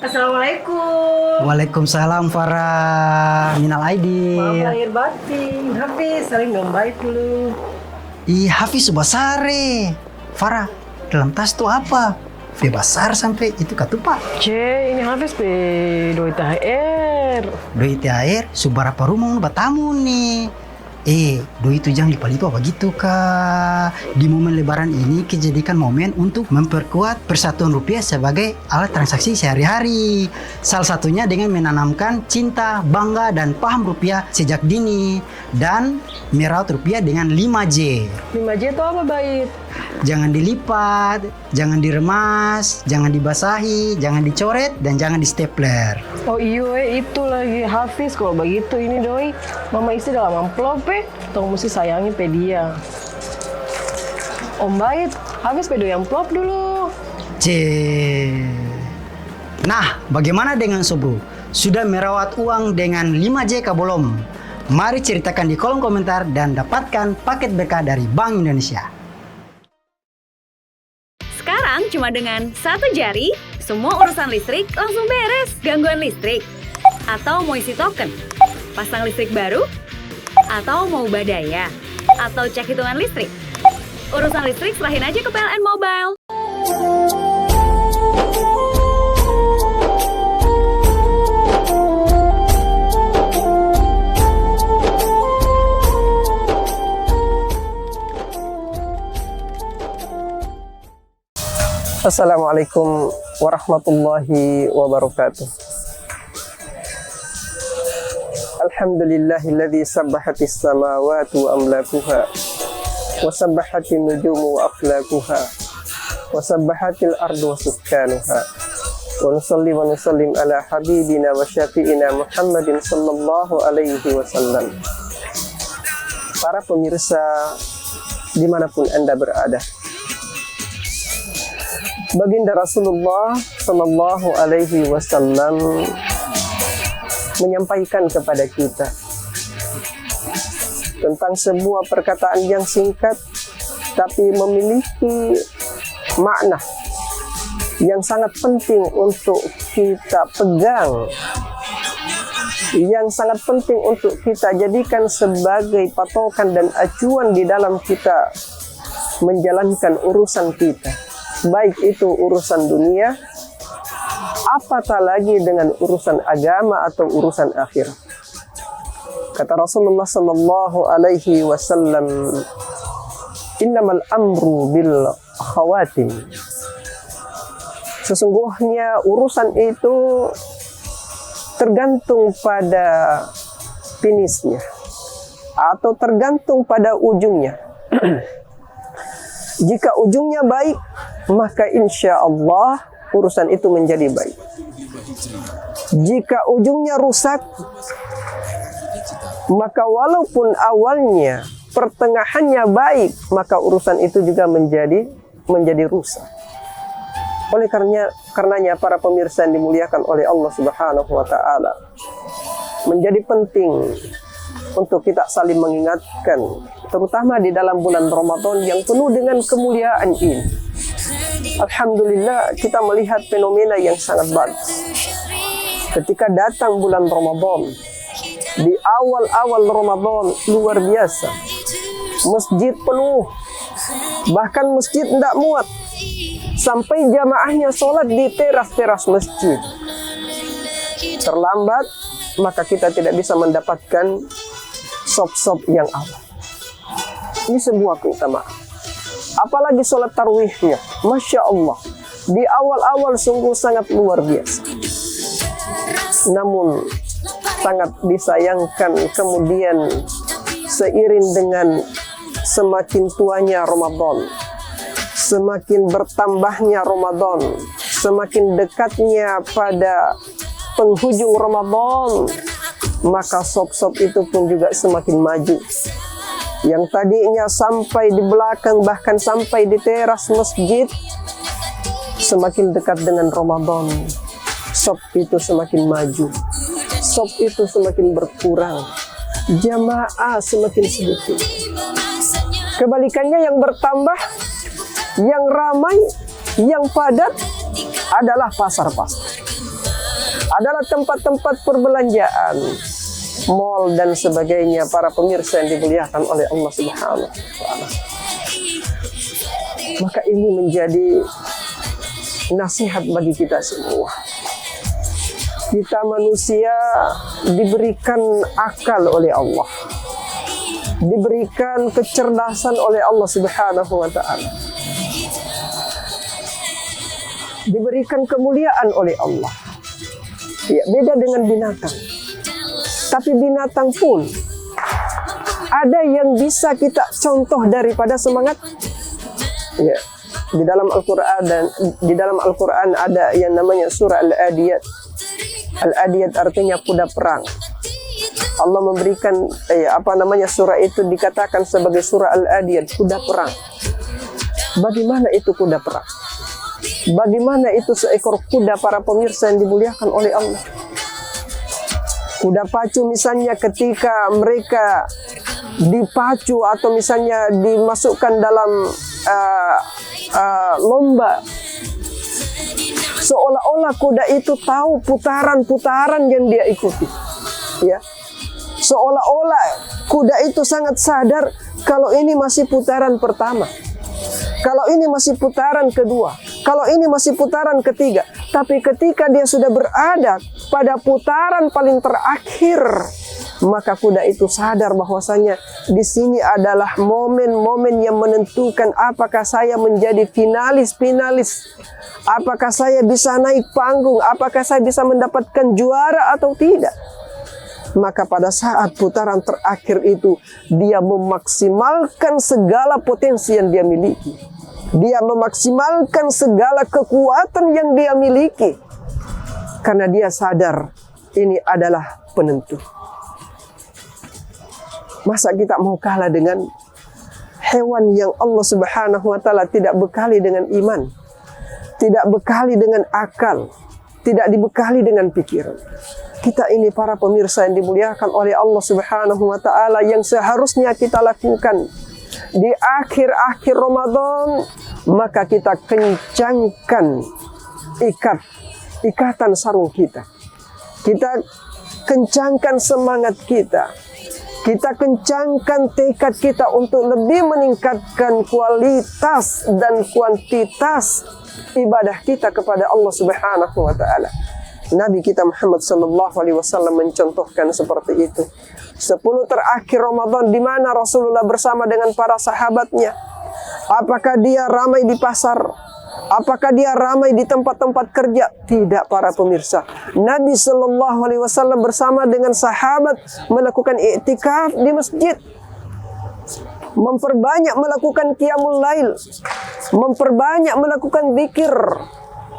Assalamualaikum. Waalaikumsalam Farah. Minal aidin. Maaf lahir batin. Hafiz, saling dong baik dulu. Ih, Hafiz Subasare. Farah, dalam tas tuh apa? Besar sampai itu katupa. Ini Hafiz pe doi THR. Doi THR, seberapa rumah batamu nih. Doi itu jangan lipa-lipa begitu kak. Di momen lebaran ini dijadikan momen untuk memperkuat persatuan rupiah sebagai alat transaksi sehari-hari. Salah satunya dengan menanamkan cinta, bangga, dan paham rupiah sejak dini. Dan merawat rupiah dengan 5J. 5J itu apa Bait? Jangan dilipat, jangan diremas, jangan dibasahi, jangan dicoret, dan jangan di stapler. Oh iya, itu lagi Hafiz. Kalau begitu ini doi, mama isi dalam amplop tong mesti sayangi pe dia. Om Bait, Hafiz pe doi amplop dulu. Nah, bagaimana dengan Sobru? Sudah merawat uang dengan 5J kah belum? Mari ceritakan di kolom komentar dan dapatkan paket berkah dari Bank Indonesia. Sekarang cuma dengan satu jari, semua urusan listrik langsung beres. Gangguan listrik? Atau mau isi token? Pasang listrik baru? Atau mau ubah daya? Atau cek hitungan listrik? Urusan listrik serahin aja ke PLN Mobile. Assalamualaikum warahmatullahi wabarakatuh. Alhamdulillahilladzi sabbahatis samawati wa amlakuha wa sabbahatin nujumu wa aflakuha wa sabbahatil ardu wa suskanuha wa nusallim ala habibina wa syafi'ina Muhammadin sallallahu alaihi wasallam. Para pemirsa dimanapun Anda berada, Baginda Rasulullah Sallallahu Alaihi Wasallam menyampaikan kepada kita tentang sebuah perkataan yang singkat tapi memiliki makna yang sangat penting untuk kita pegang, yang sangat penting untuk kita jadikan sebagai patokan dan acuan di dalam kita menjalankan urusan kita, baik itu urusan dunia, apatah lagi dengan urusan agama atau urusan akhirat. Kata Rasulullah sallallahu alaihi wasallam, "Innamal amru bil khawatim." Sesungguhnya urusan itu tergantung pada finishnya atau tergantung pada ujungnya. Jika ujungnya baik, maka insya Allah urusan itu menjadi baik. Jika ujungnya rusak, maka walaupun awalnya pertengahannya baik, maka urusan itu juga menjadi rusak. Oleh karenanya para pemirsa yang dimuliakan oleh Allah Subhanahu wa taala, menjadi penting untuk kita saling mengingatkan, terutama di dalam bulan Ramadan yang penuh dengan kemuliaan ini. Alhamdulillah, kita melihat fenomena yang sangat bagus. Ketika datang bulan Ramadan, di awal-awal Ramadan luar biasa, masjid penuh, bahkan masjid tidak muat, sampai jamaahnya sholat di teras-teras masjid. Terlambat, maka kita tidak bisa mendapatkan sop-sop yang awal. Ini sebuah keutamaan. Apalagi sholat tarwihnya, Masya Allah, di awal-awal sungguh sangat luar biasa. Namun sangat disayangkan kemudian seiring dengan semakin tuanya Ramadan, semakin bertambahnya Ramadan, semakin dekatnya pada penghujung Ramadan, maka sop-sop itu pun juga semakin maju. Yang tadinya sampai di belakang, bahkan sampai di teras masjid, semakin dekat dengan Ramadan, sop itu semakin maju, sop itu semakin berkurang, jamaah semakin sedikit. Kebalikannya yang bertambah, yang ramai, yang padat adalah pasar-pasar. adalah tempat-tempat perbelanjaan, mall dan sebagainya, para pemirsa yang dimuliakan oleh Allah Subhanahu wa taala. Maka ini menjadi nasihat bagi kita semua. Kita manusia diberikan akal oleh Allah, diberikan kecerdasan oleh Allah Subhanahu wa taala, diberikan kemuliaan oleh Allah. Ya, beda dengan binatang. Tapi binatang pun ada yang bisa kita contoh daripada semangat. Ya, di dalam Al-Qur'an dan di dalam Al-Qur'an ada yang namanya surah Al-Adiyat. Al-Adiyat artinya kuda perang. Allah memberikan surah itu dikatakan sebagai surah Al-Adiyat, kuda perang. Bagaimana itu kuda perang? Bagaimana itu seekor kuda, para pemirsa yang dimuliakan oleh Allah? Kuda pacu misalnya ketika mereka dipacu atau misalnya dimasukkan dalam lomba, seolah-olah kuda itu tahu putaran-putaran yang dia ikuti, ya. Seolah-olah kuda itu sangat sadar kalau ini masih putaran pertama, kalau ini masih putaran kedua, kalau ini masih putaran ketiga. Tapi ketika dia sudah berada pada putaran paling terakhir, maka kuda itu sadar bahwasanya di sini adalah momen-momen yang menentukan apakah saya menjadi finalis, apakah saya bisa naik panggung, apakah saya bisa mendapatkan juara atau tidak. Maka pada saat putaran terakhir itu, dia memaksimalkan segala potensi yang dia miliki. Dia memaksimalkan segala kekuatan yang dia miliki. Karena dia sadar ini adalah penentu. Masa kita mau kalah dengan hewan yang Allah Subhanahu wa taala tidak bekali dengan iman, tidak bekali dengan akal, tidak dibekali dengan pikiran. Kita ini para pemirsa yang dimuliakan oleh Allah Subhanahu wa taala, yang seharusnya kita lakukan di akhir-akhir Ramadan, maka kita kencangkan ikatan sarung kita. Kita kencangkan semangat kita. Kita kencangkan tekad kita untuk lebih meningkatkan kualitas dan kuantitas ibadah kita kepada Allah Subhanahu wa taala. Nabi kita Muhammad sallallahu alaihi wasallam mencontohkan seperti itu. 10 terakhir Ramadan di mana Rasulullah bersama dengan para sahabatnya. Apakah dia ramai di pasar? Apakah dia ramai di tempat-tempat kerja? Tidak, para pemirsa. Nabi sallallahu alaihi wasallam bersama dengan sahabat melakukan i'tikaf di masjid. Memperbanyak melakukan qiyamul lail, memperbanyak melakukan zikir,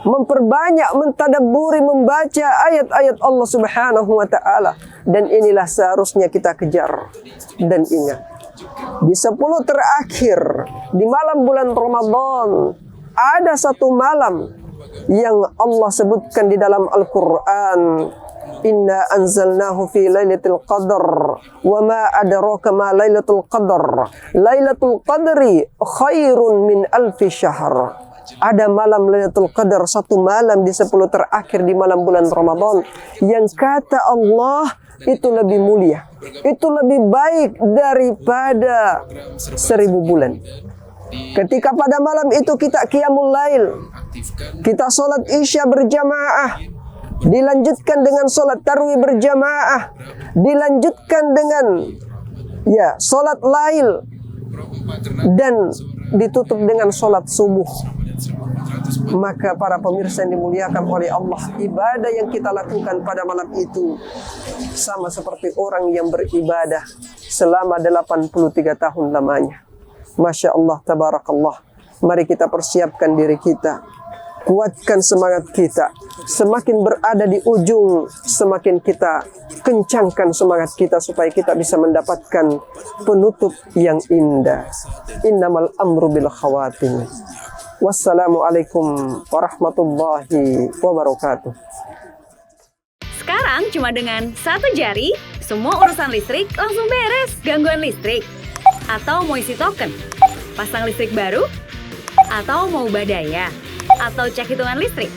memperbanyak mentadabburi, membaca ayat-ayat Allah Subhanahu wa taala. Dan inilah seharusnya kita kejar. Dan ingat, di 10 terakhir di malam bulan Ramadan ada satu malam yang Allah sebutkan di dalam Al-Qur'an, inna anzalnahu fi lailatul qadar wa ma adraka ma lailatul qadar lailatul qadri khairun min alfi syahr. Ada malam Lailatul Qadar, satu malam di 10 terakhir di malam bulan Ramadan, yang kata Allah itu lebih mulia, itu lebih baik daripada 1000 bulan. Ketika pada malam itu kita qiyamul lail, kita sholat isya berjamaah, dilanjutkan dengan sholat tarawih berjamaah, dilanjutkan dengan sholat lail, dan ditutup dengan sholat subuh. Maka para pemirsa yang dimuliakan oleh Allah, ibadah yang kita lakukan pada malam itu sama seperti orang yang beribadah selama 83 tahun lamanya. Masya Allah, tabarakallah. Mari kita persiapkan diri kita, kuatkan semangat kita. Semakin berada di ujung, semakin kita kencangkan semangat kita supaya kita bisa mendapatkan penutup yang indah. Innamal amru bil khawatim. Wassalamualaikum warahmatullahi wabarakatuh. Sekarang cuma dengan 1 jari, semua urusan listrik langsung beres. Gangguan listrik, atau mau isi token, pasang listrik baru, atau mau badaya, atau cek hitungan listrik.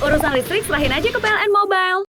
Urusan listrik serahin aja ke PLN Mobile.